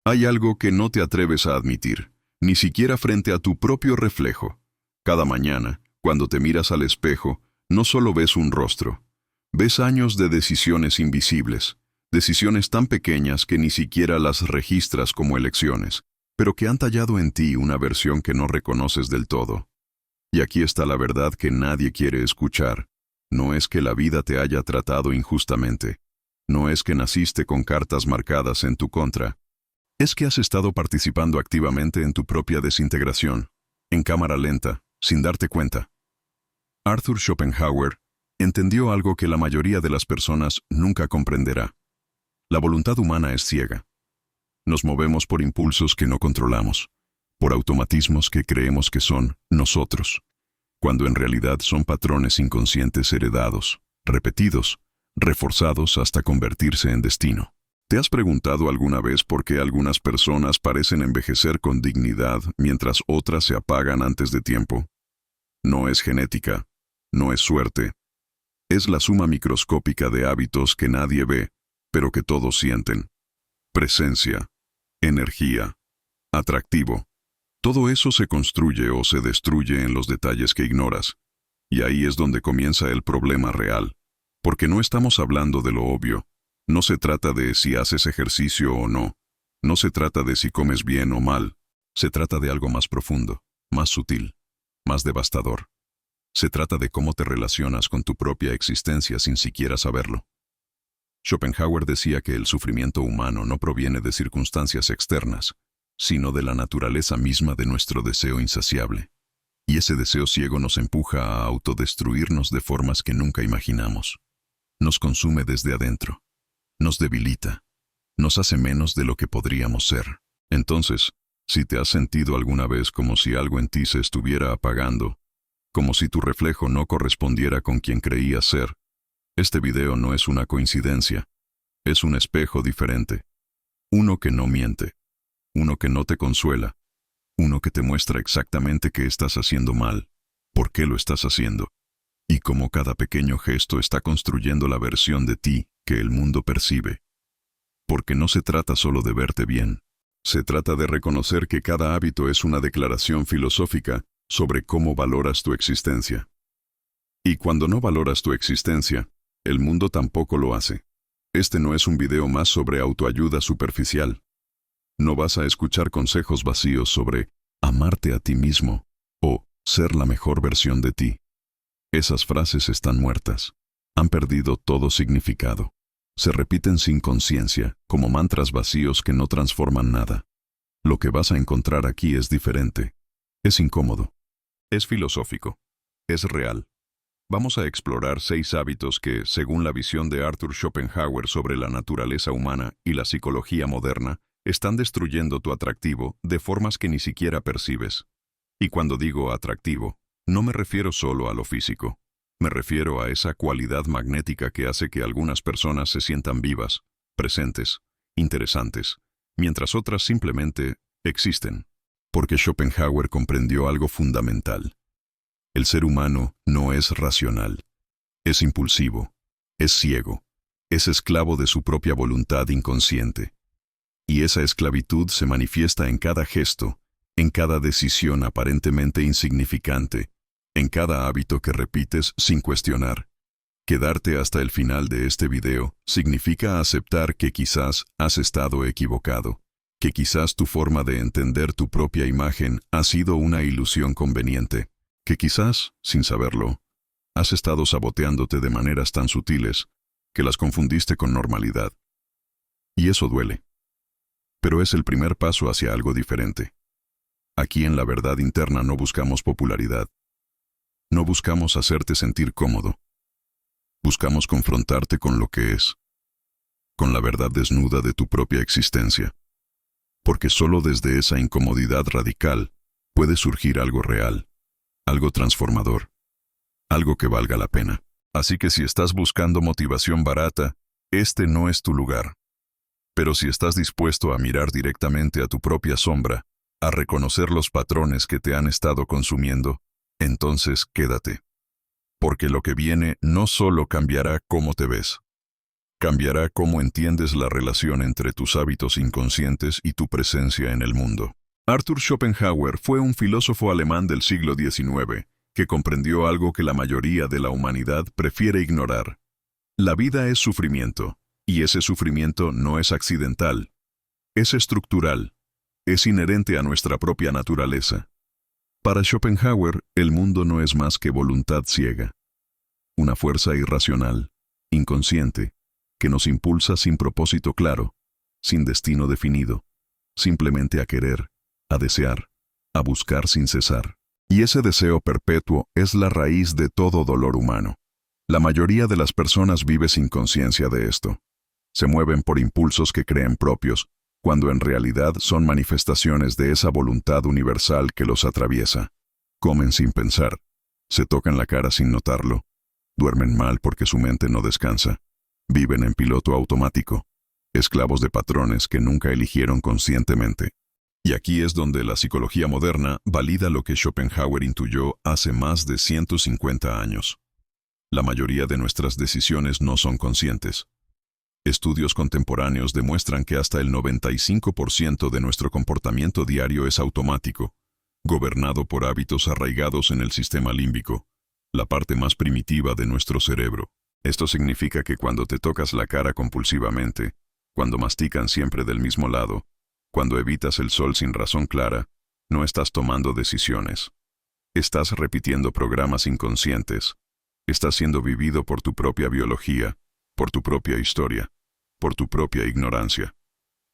Hay algo que no te atreves a admitir, ni siquiera frente a tu propio reflejo. Cada mañana, cuando te miras al espejo, no solo ves un rostro, ves años de decisiones invisibles, decisiones tan pequeñas que ni siquiera las registras como elecciones, pero que han tallado en ti una versión que no reconoces del todo. Y aquí está la verdad que nadie quiere escuchar. No es que la vida te haya tratado injustamente. No es que naciste con cartas marcadas en tu contra. Es que has estado participando activamente en tu propia desintegración, en cámara lenta, sin darte cuenta. Arthur Schopenhauer entendió algo que la mayoría de las personas nunca comprenderá. La voluntad humana es ciega. Nos movemos por impulsos que no controlamos, por automatismos que creemos que son nosotros, cuando en realidad son patrones inconscientes heredados, repetidos, reforzados hasta convertirse en destino. ¿Te has preguntado alguna vez por qué algunas personas parecen envejecer con dignidad mientras otras se apagan antes de tiempo? No es genética, no es suerte. Es la suma microscópica de hábitos que nadie ve, pero que todos sienten. Presencia, energía, atractivo. Todo eso se construye o se destruye en los detalles que ignoras. Y ahí es donde comienza el problema real. Porque no estamos hablando de lo obvio. No se trata de si haces ejercicio o no. No se trata de si comes bien o mal. Se trata de algo más profundo, más sutil, más devastador. Se trata de cómo te relacionas con tu propia existencia sin siquiera saberlo. Schopenhauer decía que el sufrimiento humano no proviene de circunstancias externas, sino de la naturaleza misma de nuestro deseo insaciable. Y ese deseo ciego nos empuja a autodestruirnos de formas que nunca imaginamos. Nos consume desde adentro. Nos debilita. Nos hace menos de lo que podríamos ser. Entonces, si te has sentido alguna vez como si algo en ti se estuviera apagando, como si tu reflejo no correspondiera con quien creías ser, este video no es una coincidencia. Es un espejo diferente. Uno que no miente. Uno que no te consuela. Uno que te muestra exactamente qué estás haciendo mal, por qué lo estás haciendo, y cómo cada pequeño gesto está construyendo la versión de ti que el mundo percibe. Porque no se trata solo de verte bien. Se trata de reconocer que cada hábito es una declaración filosófica sobre cómo valoras tu existencia. Y cuando no valoras tu existencia, el mundo tampoco lo hace. Este no es un video más sobre autoayuda superficial. No vas a escuchar consejos vacíos sobre amarte a ti mismo o ser la mejor versión de ti. Esas frases están muertas. Han perdido todo significado. Se repiten sin conciencia, como mantras vacíos que no transforman nada. Lo que vas a encontrar aquí es diferente. Es incómodo. Es filosófico. Es real. Vamos a explorar 6 hábitos que, según la visión de Arthur Schopenhauer sobre la naturaleza humana y la psicología moderna, están destruyendo tu atractivo de formas que ni siquiera percibes. Y cuando digo atractivo, no me refiero solo a lo físico. Me refiero a esa cualidad magnética que hace que algunas personas se sientan vivas, presentes, interesantes, mientras otras simplemente existen. Porque Schopenhauer comprendió algo fundamental. El ser humano no es racional. Es impulsivo. Es ciego. Es esclavo de su propia voluntad inconsciente. Y esa esclavitud se manifiesta en cada gesto, en cada decisión aparentemente insignificante, en cada hábito que repites sin cuestionar. Quedarte hasta el final de este video significa aceptar que quizás has estado equivocado, que quizás tu forma de entender tu propia imagen ha sido una ilusión conveniente, que quizás, sin saberlo, has estado saboteándote de maneras tan sutiles que las confundiste con normalidad. Y eso duele. Pero es el primer paso hacia algo diferente. Aquí en la verdad interna no buscamos popularidad. No buscamos hacerte sentir cómodo. Buscamos confrontarte con lo que es, con la verdad desnuda de tu propia existencia. Porque solo desde esa incomodidad radical puede surgir algo real, algo transformador, algo que valga la pena. Así que si estás buscando motivación barata, este no es tu lugar. Pero si estás dispuesto a mirar directamente a tu propia sombra, a reconocer los patrones que te han estado consumiendo, entonces quédate. Porque lo que viene no solo cambiará cómo te ves, Cambiará cómo entiendes la relación entre tus hábitos inconscientes y tu presencia en el mundo. Arthur Schopenhauer fue un filósofo alemán del siglo XIX que comprendió algo que la mayoría de la humanidad prefiere ignorar. La vida es sufrimiento, y ese sufrimiento no es accidental. Es estructural. Es inherente a nuestra propia naturaleza. Para Schopenhauer, el mundo no es más que voluntad ciega. Una fuerza irracional, inconsciente, que nos impulsa sin propósito claro, sin destino definido, simplemente a querer, a desear, a buscar sin cesar. Y ese deseo perpetuo es la raíz de todo dolor humano. La mayoría de las personas vive sin conciencia de esto. Se mueven por impulsos que creen propios, cuando en realidad son manifestaciones de esa voluntad universal que los atraviesa. Comen sin pensar, se tocan la cara sin notarlo, duermen mal porque su mente no descansa, viven en piloto automático, esclavos de patrones que nunca eligieron conscientemente. Y aquí es donde la psicología moderna valida lo que Schopenhauer intuyó hace más de 150 años. La mayoría de nuestras decisiones no son conscientes. Estudios contemporáneos demuestran que hasta el 95% de nuestro comportamiento diario es automático, gobernado por hábitos arraigados en el sistema límbico, la parte más primitiva de nuestro cerebro. Esto significa que cuando te tocas la cara compulsivamente, cuando mastican siempre del mismo lado, cuando evitas el sol sin razón clara, no estás tomando decisiones. Estás repitiendo programas inconscientes. Estás siendo vivido por tu propia biología, por tu propia historia, por tu propia ignorancia.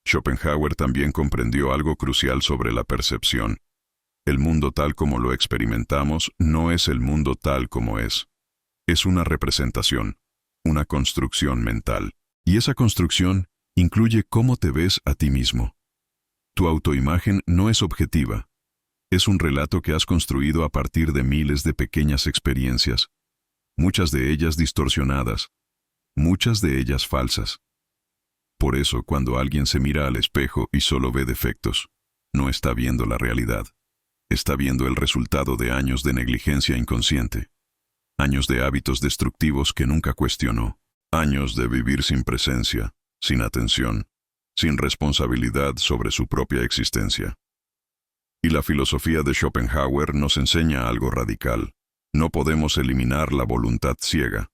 Schopenhauer también comprendió algo crucial sobre la percepción. El mundo tal como lo experimentamos no es el mundo tal como es. Es una representación, una construcción mental. Y esa construcción incluye cómo te ves a ti mismo. Tu autoimagen no es objetiva. Es un relato que has construido a partir de miles de pequeñas experiencias, muchas de ellas distorsionadas, muchas de ellas falsas. Por eso, cuando alguien se mira al espejo y solo ve defectos, no está viendo la realidad. Está viendo el resultado de años de negligencia inconsciente, años de hábitos destructivos que nunca cuestionó, años de vivir sin presencia, sin atención, sin responsabilidad sobre su propia existencia. Y la filosofía de Schopenhauer nos enseña algo radical. No podemos eliminar la voluntad ciega.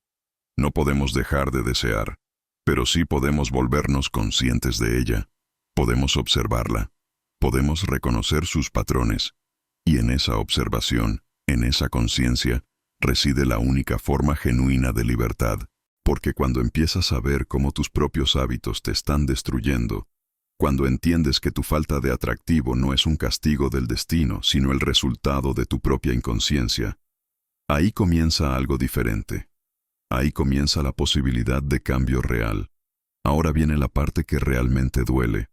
No podemos dejar de desear, pero sí podemos volvernos conscientes de ella. Podemos observarla. Podemos reconocer sus patrones. Y en esa observación, en esa conciencia, reside la única forma genuina de libertad. Porque cuando empiezas a ver cómo tus propios hábitos te están destruyendo, cuando entiendes que tu falta de atractivo no es un castigo del destino, sino el resultado de tu propia inconsciencia, ahí comienza algo diferente. Ahí comienza la posibilidad de cambio real. Ahora viene la parte que realmente duele.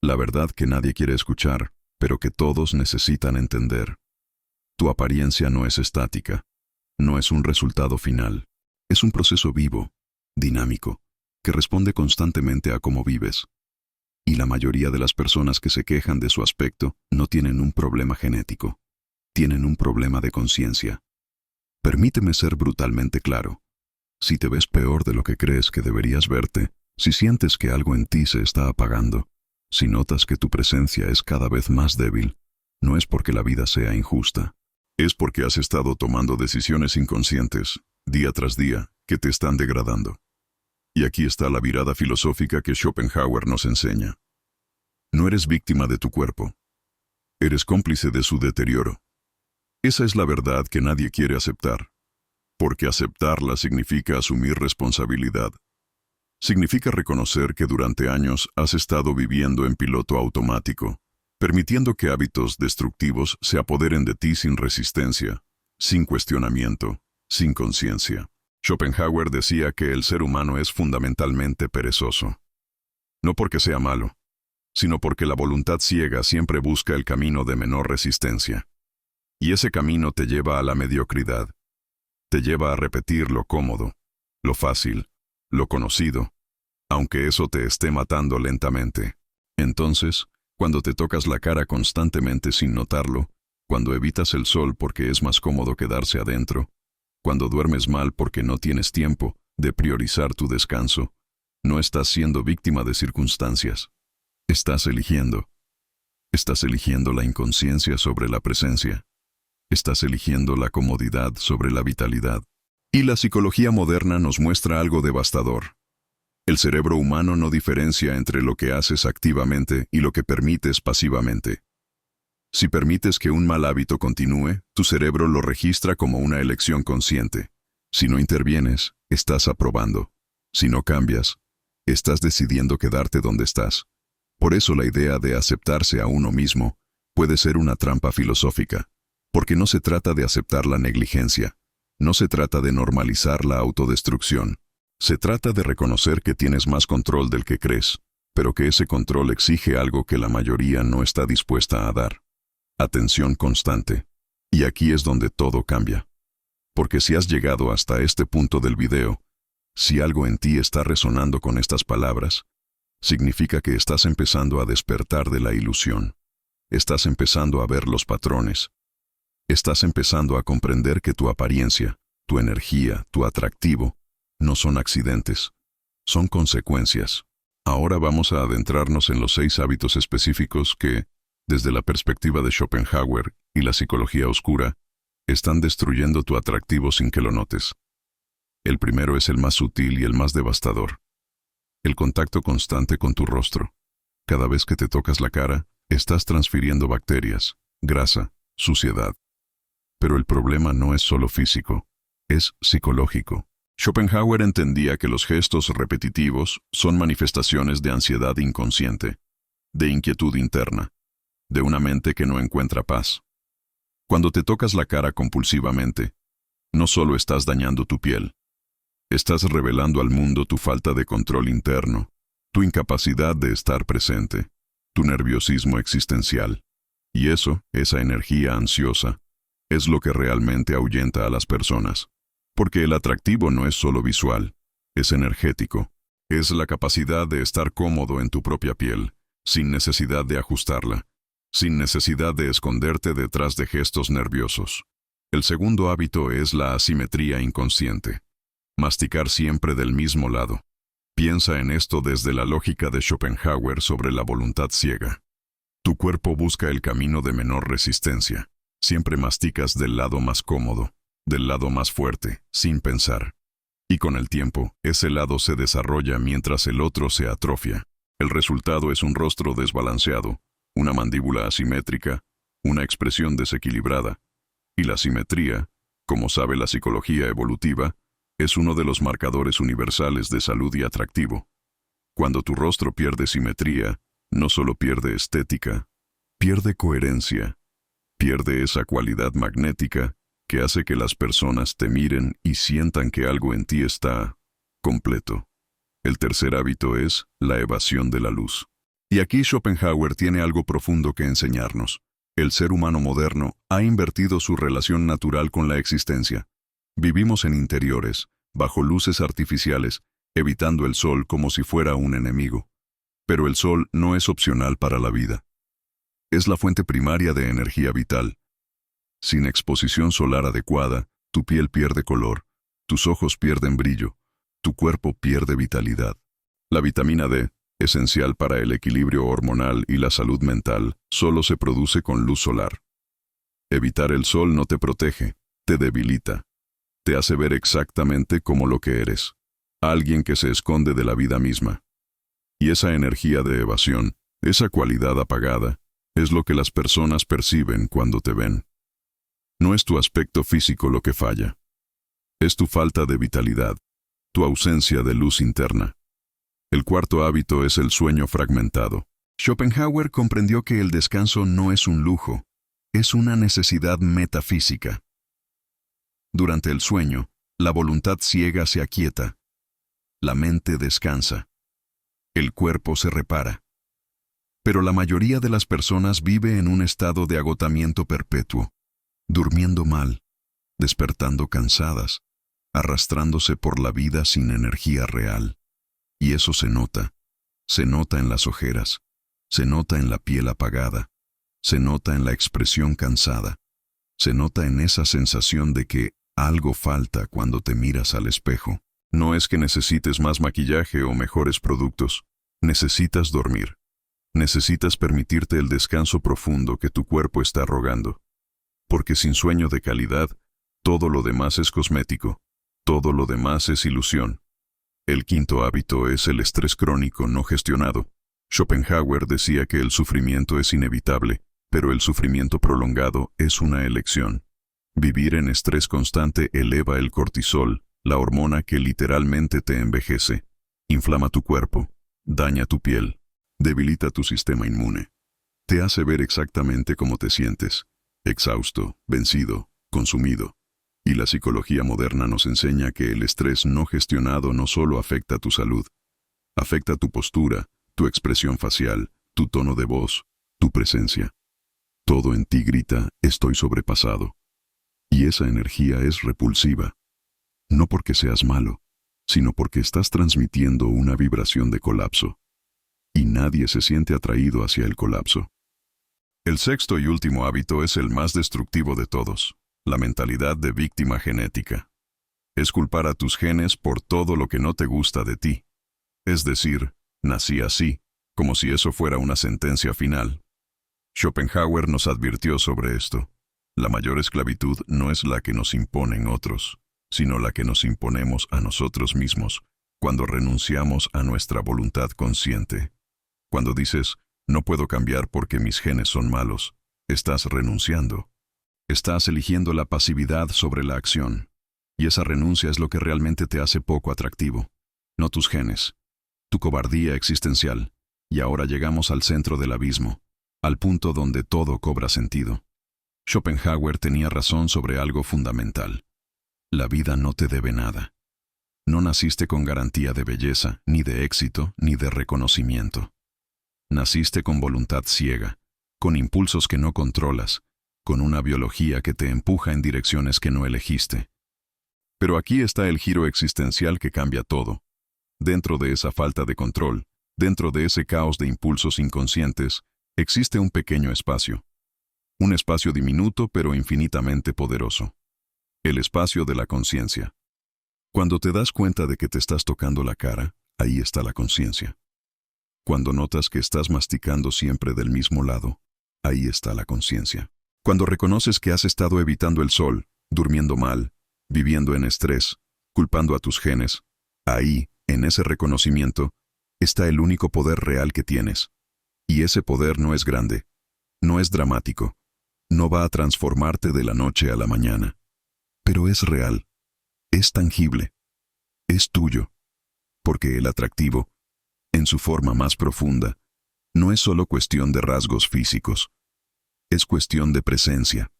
La verdad que nadie quiere escuchar, pero que todos necesitan entender. Tu apariencia no es estática. No es un resultado final. Es un proceso vivo, dinámico, que responde constantemente a cómo vives. Y la mayoría de las personas que se quejan de su aspecto no tienen un problema genético. Tienen un problema de conciencia. Permíteme ser brutalmente claro. Si te ves peor de lo que crees que deberías verte, si sientes que algo en ti se está apagando, si notas que tu presencia es cada vez más débil, no es porque la vida sea injusta. Es porque has estado tomando decisiones inconscientes, día tras día, que te están degradando. Y aquí está la virada filosófica que Schopenhauer nos enseña. No eres víctima de tu cuerpo. Eres cómplice de su deterioro. Esa es la verdad que nadie quiere aceptar. Porque aceptarla significa asumir responsabilidad. Significa reconocer que durante años has estado viviendo en piloto automático, permitiendo que hábitos destructivos se apoderen de ti sin resistencia, sin cuestionamiento, sin conciencia. Schopenhauer decía que el ser humano es fundamentalmente perezoso. No porque sea malo, sino porque la voluntad ciega siempre busca el camino de menor resistencia. Y ese camino te lleva a la mediocridad. Te lleva a repetir lo cómodo, lo fácil, lo conocido, aunque eso te esté matando lentamente. Entonces, cuando te tocas la cara constantemente sin notarlo, cuando evitas el sol porque es más cómodo quedarse adentro, cuando duermes mal porque no tienes tiempo de priorizar tu descanso, No estás siendo víctima de circunstancias. Estás eligiendo. Estás eligiendo la inconsciencia sobre la presencia. Estás eligiendo la comodidad sobre la vitalidad. Y la psicología moderna nos muestra algo devastador. El cerebro humano no diferencia entre lo que haces activamente y lo que permites pasivamente. Si permites que un mal hábito continúe, tu cerebro lo registra como una elección consciente. Si no intervienes, estás aprobando. Si no cambias, estás decidiendo quedarte donde estás. Por eso la idea de aceptarse a uno mismo puede ser una trampa filosófica, porque no se trata de aceptar la negligencia, no se trata de normalizar la autodestrucción, se trata de reconocer que tienes más control del que crees, pero que ese control exige algo que la mayoría no está dispuesta a dar. Atención constante. Y aquí es donde todo cambia. Porque si has llegado hasta este punto del video, si algo en ti está resonando con estas palabras, significa que estás empezando a despertar de la ilusión. Estás empezando a ver los patrones. Estás empezando a comprender que tu apariencia, tu energía, tu atractivo, no son accidentes, son consecuencias. Ahora vamos a adentrarnos en los 6 hábitos específicos que, desde la perspectiva de Schopenhauer y la psicología oscura, están destruyendo tu atractivo sin que lo notes. El primero es el más sutil y el más devastador. El contacto constante con tu rostro. Cada vez que te tocas la cara, estás transfiriendo bacterias, grasa, suciedad. Pero el problema no es solo físico, es psicológico. Schopenhauer entendía que los gestos repetitivos son manifestaciones de ansiedad inconsciente, de inquietud interna, de una mente que no encuentra paz. Cuando te tocas la cara compulsivamente, no solo estás dañando tu piel, estás revelando al mundo tu falta de control interno, tu incapacidad de estar presente, tu nerviosismo existencial. Y esa energía ansiosa, es lo que realmente ahuyenta a las personas. Porque el atractivo no es solo visual, es energético. Es la capacidad de estar cómodo en tu propia piel, sin necesidad de ajustarla, sin necesidad de esconderte detrás de gestos nerviosos. El segundo hábito es la asimetría inconsciente. Masticar siempre del mismo lado. Piensa en esto desde la lógica de Schopenhauer sobre la voluntad ciega. Tu cuerpo busca el camino de menor resistencia. Siempre masticas del lado más cómodo, del lado más fuerte, sin pensar. Y con el tiempo, ese lado se desarrolla mientras el otro se atrofia. El resultado es un rostro desbalanceado, una mandíbula asimétrica, una expresión desequilibrada. Y la simetría, como sabe la psicología evolutiva, es uno de los marcadores universales de salud y atractivo. Cuando tu rostro pierde simetría, no solo pierde estética, pierde coherencia, pierde esa cualidad magnética que hace que las personas te miren y sientan que algo en ti está completo. El tercer hábito es la evasión de la luz. Y aquí Schopenhauer tiene algo profundo que enseñarnos. El ser humano moderno ha invertido su relación natural con la existencia. Vivimos en interiores, bajo luces artificiales, evitando el sol como si fuera un enemigo. Pero el sol no es opcional para la vida. Es la fuente primaria de energía vital. Sin exposición solar adecuada, tu piel pierde color, tus ojos pierden brillo, tu cuerpo pierde vitalidad. La vitamina D, esencial para el equilibrio hormonal y la salud mental, solo se produce con luz solar. Evitar el sol no te protege, te debilita. Te hace ver exactamente como lo que eres, alguien que se esconde de la vida misma. Y esa energía de evasión, esa cualidad apagada, es lo que las personas perciben cuando te ven. No es tu aspecto físico lo que falla. Es tu falta de vitalidad, tu ausencia de luz interna. El cuarto hábito es el sueño fragmentado. Schopenhauer comprendió que el descanso no es un lujo, es una necesidad metafísica. Durante el sueño, la voluntad ciega se aquieta, la mente descansa, el cuerpo se repara. Pero la mayoría de las personas vive en un estado de agotamiento perpetuo, durmiendo mal, despertando cansadas, arrastrándose por la vida sin energía real. Y eso se nota en las ojeras, se nota en la piel apagada, se nota en la expresión cansada, se nota en esa sensación de que algo falta cuando te miras al espejo. No es que necesites más maquillaje o mejores productos. Necesitas dormir. Necesitas permitirte el descanso profundo que tu cuerpo está rogando. Porque sin sueño de calidad, todo lo demás es cosmético. Todo lo demás es ilusión. El quinto hábito es el estrés crónico no gestionado. Schopenhauer decía que el sufrimiento es inevitable, pero el sufrimiento prolongado es una elección. Vivir en estrés constante eleva el cortisol, la hormona que literalmente te envejece. Inflama tu cuerpo, daña tu piel, debilita tu sistema inmune. Te hace ver exactamente cómo te sientes: exhausto, vencido, consumido. Y la psicología moderna nos enseña que el estrés no gestionado no solo afecta tu salud, afecta tu postura, tu expresión facial, tu tono de voz, tu presencia. Todo en ti grita: estoy sobrepasado. Y esa energía es repulsiva. No porque seas malo, sino porque estás transmitiendo una vibración de colapso. Y nadie se siente atraído hacia el colapso. El sexto y último hábito es el más destructivo de todos: la mentalidad de víctima genética. Es culpar a tus genes por todo lo que no te gusta de ti. Es decir, nací así, como si eso fuera una sentencia final. Schopenhauer nos advirtió sobre esto. La mayor esclavitud no es la que nos imponen otros, sino la que nos imponemos a nosotros mismos, cuando renunciamos a nuestra voluntad consciente. Cuando dices: no puedo cambiar porque mis genes son malos, estás renunciando. Estás eligiendo la pasividad sobre la acción. Y esa renuncia es lo que realmente te hace poco atractivo. No tus genes, tu cobardía existencial. Y ahora llegamos al centro del abismo, al punto donde todo cobra sentido. Schopenhauer tenía razón sobre algo fundamental. La vida no te debe nada. No naciste con garantía de belleza, ni de éxito, ni de reconocimiento. Naciste con voluntad ciega, con impulsos que no controlas, con una biología que te empuja en direcciones que no elegiste. Pero aquí está el giro existencial que cambia todo. Dentro de esa falta de control, dentro de ese caos de impulsos inconscientes, existe un pequeño espacio. Un espacio diminuto pero infinitamente poderoso. El espacio de la conciencia. Cuando te das cuenta de que te estás tocando la cara, ahí está la conciencia. Cuando notas que estás masticando siempre del mismo lado, ahí está la conciencia. Cuando reconoces que has estado evitando el sol, durmiendo mal, viviendo en estrés, culpando a tus genes, ahí, en ese reconocimiento, está el único poder real que tienes. Y ese poder no es grande, no es dramático, no va a transformarte de la noche a la mañana. Pero es real, es tangible, es tuyo. Porque el atractivo, en su forma más profunda, no es solo cuestión de rasgos físicos. Es cuestión de presencia,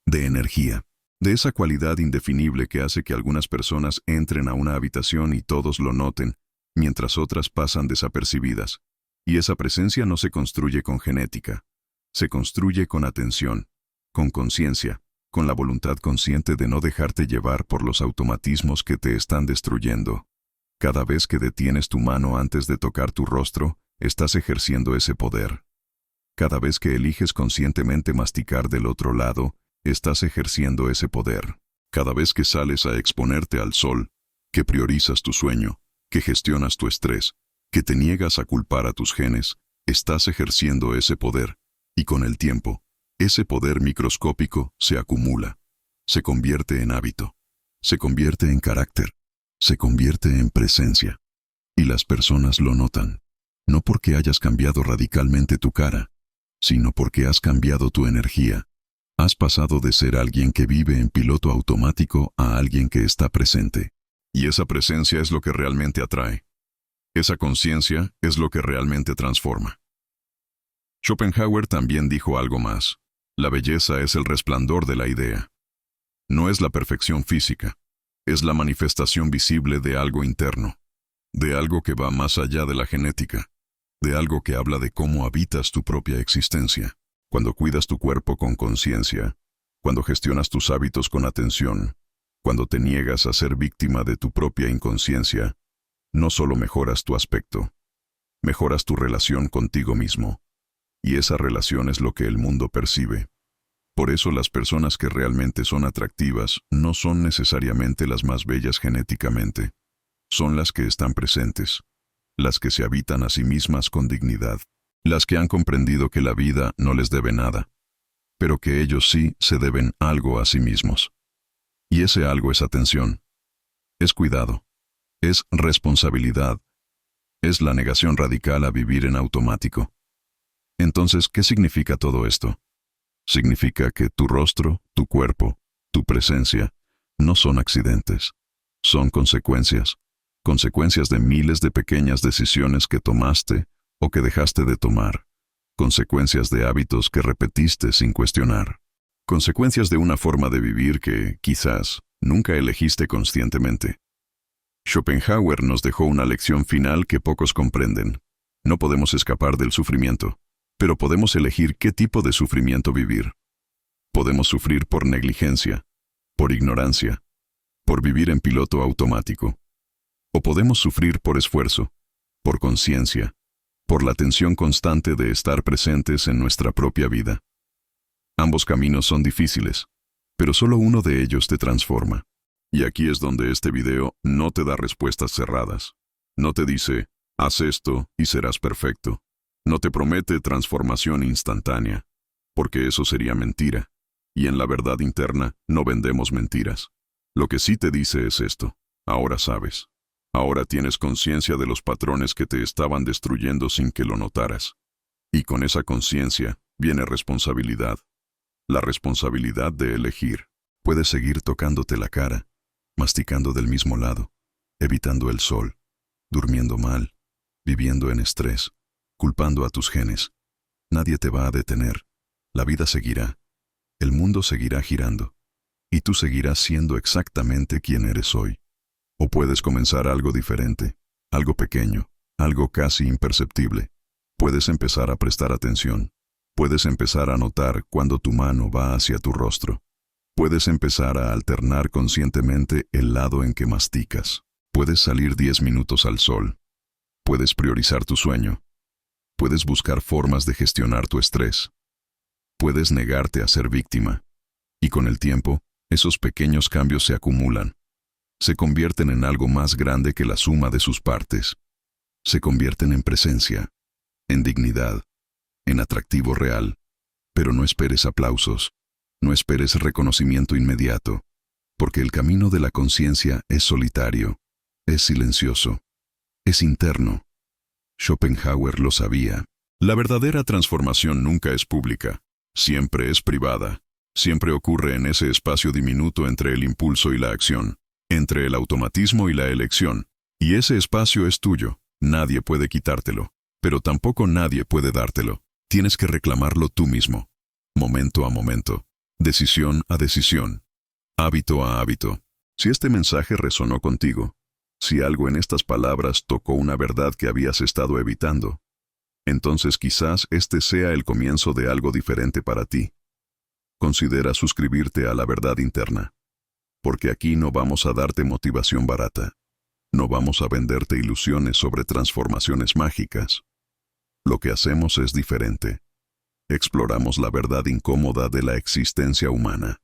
de energía, de esa cualidad indefinible que hace que algunas personas entren a una habitación y todos lo noten, mientras otras pasan desapercibidas. Y esa presencia no se construye con genética, se construye con atención, con conciencia, con la voluntad consciente de no dejarte llevar por los automatismos que te están destruyendo. Cada vez que detienes tu mano antes de tocar tu rostro, estás ejerciendo ese poder. Cada vez que eliges conscientemente masticar del otro lado, estás ejerciendo ese poder. Cada vez que sales a exponerte al sol, que priorizas tu sueño, que gestionas tu estrés, que te niegas a culpar a tus genes, estás ejerciendo ese poder. Y con el tiempo, ese poder microscópico se acumula, se convierte en hábito, se convierte en carácter, se convierte en presencia. Y las personas lo notan, no porque hayas cambiado radicalmente tu cara, sino porque has cambiado tu energía. Has pasado de ser alguien que vive en piloto automático a alguien que está presente. Y esa presencia es lo que realmente atrae. Esa conciencia es lo que realmente transforma. Schopenhauer también dijo algo más. La belleza es el resplandor de la idea. No es la perfección física, es la manifestación visible de algo interno, de algo que va más allá de la genética, de algo que habla de cómo habitas tu propia existencia. Cuando cuidas tu cuerpo con conciencia, cuando gestionas tus hábitos con atención, cuando te niegas a ser víctima de tu propia inconsciencia, no solo mejoras tu aspecto, mejoras tu relación contigo mismo. Y esa relación es lo que el mundo percibe. Por eso las personas que realmente son atractivas no son necesariamente las más bellas genéticamente, son las que están presentes, las que se habitan a sí mismas con dignidad, las que han comprendido que la vida no les debe nada, pero que ellos sí se deben algo a sí mismos. Y ese algo es atención, es cuidado, es responsabilidad, es la negación radical a vivir en automático. Entonces, ¿qué significa todo esto? Significa que tu rostro, tu cuerpo, tu presencia, no son accidentes, son consecuencias, consecuencias de miles de pequeñas decisiones que tomaste o que dejaste de tomar, consecuencias de hábitos que repetiste sin cuestionar, consecuencias de una forma de vivir que, quizás, nunca elegiste conscientemente. Schopenhauer nos dejó una lección final que pocos comprenden. No podemos escapar del sufrimiento, pero podemos elegir qué tipo de sufrimiento vivir. Podemos sufrir por negligencia, por ignorancia, por vivir en piloto automático. O podemos sufrir por esfuerzo, por conciencia, por la tensión constante de estar presentes en nuestra propia vida. Ambos caminos son difíciles, pero solo uno de ellos te transforma. Y aquí es donde este video no te da respuestas cerradas. No te dice, haz esto y serás perfecto. No te promete transformación instantánea, porque eso sería mentira. Y en la verdad interna no vendemos mentiras. Lo que sí te dice es esto: ahora sabes. Ahora tienes conciencia de los patrones que te estaban destruyendo sin que lo notaras. Y con esa conciencia viene responsabilidad. La responsabilidad de elegir. Puedes seguir tocándote la cara, masticando del mismo lado, evitando el sol, durmiendo mal, viviendo en estrés, culpando a tus genes. Nadie te va a detener. La vida seguirá. El mundo seguirá girando. Y tú seguirás siendo exactamente quien eres hoy. O puedes comenzar algo diferente, algo pequeño, algo casi imperceptible. Puedes empezar a prestar atención. Puedes empezar a notar cuando tu mano va hacia tu rostro. Puedes empezar a alternar conscientemente el lado en que masticas. Puedes salir 10 minutos al sol. Puedes priorizar tu sueño. Puedes buscar formas de gestionar tu estrés. Puedes negarte a ser víctima. Y con el tiempo, esos pequeños cambios se acumulan. Se convierten en algo más grande que la suma de sus partes. Se convierten en presencia, en dignidad, en atractivo real. Pero no esperes aplausos. No esperes reconocimiento inmediato, porque el camino de la conciencia es solitario, es silencioso, es interno. Schopenhauer lo sabía. La verdadera transformación nunca es pública, siempre es privada, siempre ocurre en ese espacio diminuto entre el impulso y la acción, entre el automatismo y la elección, y ese espacio es tuyo, nadie puede quitártelo, pero tampoco nadie puede dártelo, tienes que reclamarlo tú mismo, momento a momento. Decisión a decisión, hábito a hábito. Si este mensaje resonó contigo, si algo en estas palabras tocó una verdad que habías estado evitando, entonces quizás este sea el comienzo de algo diferente para ti. Considera suscribirte a La Verdad Interna, porque aquí no vamos a darte motivación barata, no vamos a venderte ilusiones sobre transformaciones mágicas. Lo que hacemos es diferente. Exploramos la verdad incómoda de la existencia humana.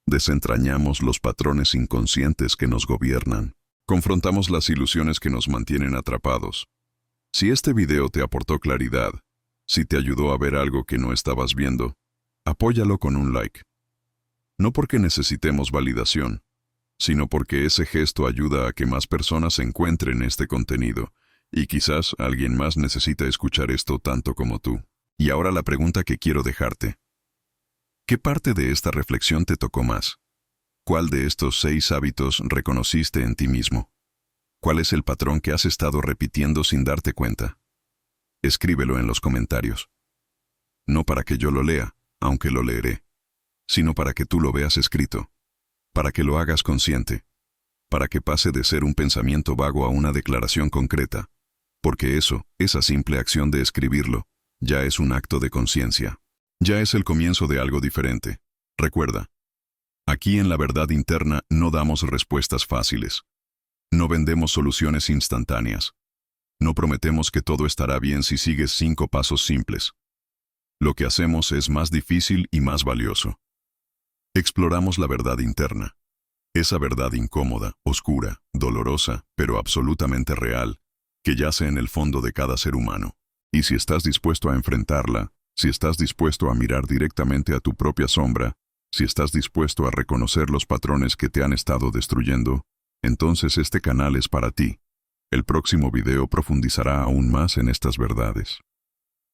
Desentrañamos los patrones inconscientes que nos gobiernan. Confrontamos las ilusiones que nos mantienen atrapados. Si este video te aportó claridad, si te ayudó a ver algo que no estabas viendo, apóyalo con un like. No porque necesitemos validación, sino porque ese gesto ayuda a que más personas encuentren este contenido, y quizás alguien más necesita escuchar esto tanto como tú. Y ahora la pregunta que quiero dejarte. ¿Qué parte de esta reflexión te tocó más? ¿Cuál de estos 6 hábitos reconociste en ti mismo? ¿Cuál es el patrón que has estado repitiendo sin darte cuenta? Escríbelo en los comentarios. No para que yo lo lea, aunque lo leeré, sino para que tú lo veas escrito, para que lo hagas consciente, para que pase de ser un pensamiento vago a una declaración concreta, porque eso, esa simple acción de escribirlo, ya es un acto de conciencia. Ya es el comienzo de algo diferente. Recuerda, aquí en La Verdad Interna no damos respuestas fáciles. No vendemos soluciones instantáneas. No prometemos que todo estará bien si sigues 5 pasos simples. Lo que hacemos es más difícil y más valioso. Exploramos la verdad interna. Esa verdad incómoda, oscura, dolorosa, pero absolutamente real, que yace en el fondo de cada ser humano. Y si estás dispuesto a enfrentarla, si estás dispuesto a mirar directamente a tu propia sombra, si estás dispuesto a reconocer los patrones que te han estado destruyendo, entonces este canal es para ti. El próximo video profundizará aún más en estas verdades.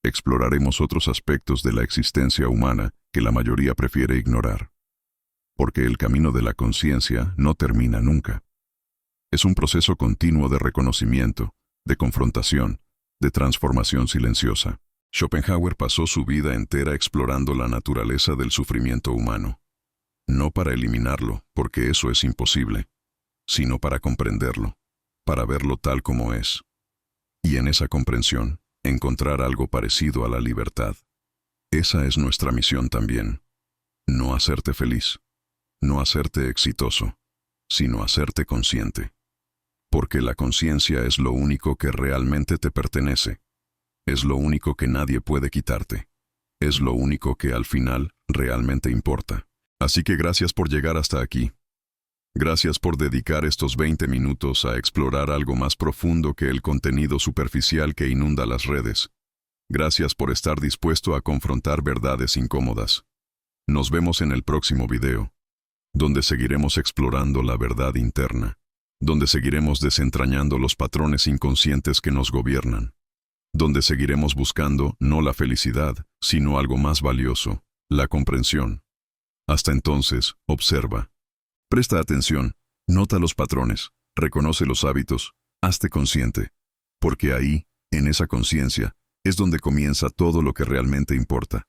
Exploraremos otros aspectos de la existencia humana que la mayoría prefiere ignorar. Porque el camino de la conciencia no termina nunca. Es un proceso continuo de reconocimiento, de confrontación, de transformación silenciosa. Schopenhauer pasó su vida entera explorando la naturaleza del sufrimiento humano. No para eliminarlo, porque eso es imposible, sino para comprenderlo, para verlo tal como es. Y en esa comprensión, encontrar algo parecido a la libertad. Esa es nuestra misión también. No hacerte feliz, no hacerte exitoso, sino hacerte consciente. Porque la conciencia es lo único que realmente te pertenece. Es lo único que nadie puede quitarte. Es lo único que al final realmente importa. Así que gracias por llegar hasta aquí. Gracias por dedicar estos 20 minutos a explorar algo más profundo que el contenido superficial que inunda las redes. Gracias por estar dispuesto a confrontar verdades incómodas. Nos vemos en el próximo video, donde seguiremos explorando la verdad interna, donde seguiremos desentrañando los patrones inconscientes que nos gobiernan, donde seguiremos buscando no la felicidad, sino algo más valioso, la comprensión. Hasta entonces, observa. Presta atención, nota los patrones, reconoce los hábitos, hazte consciente. Porque ahí, en esa conciencia, es donde comienza todo lo que realmente importa.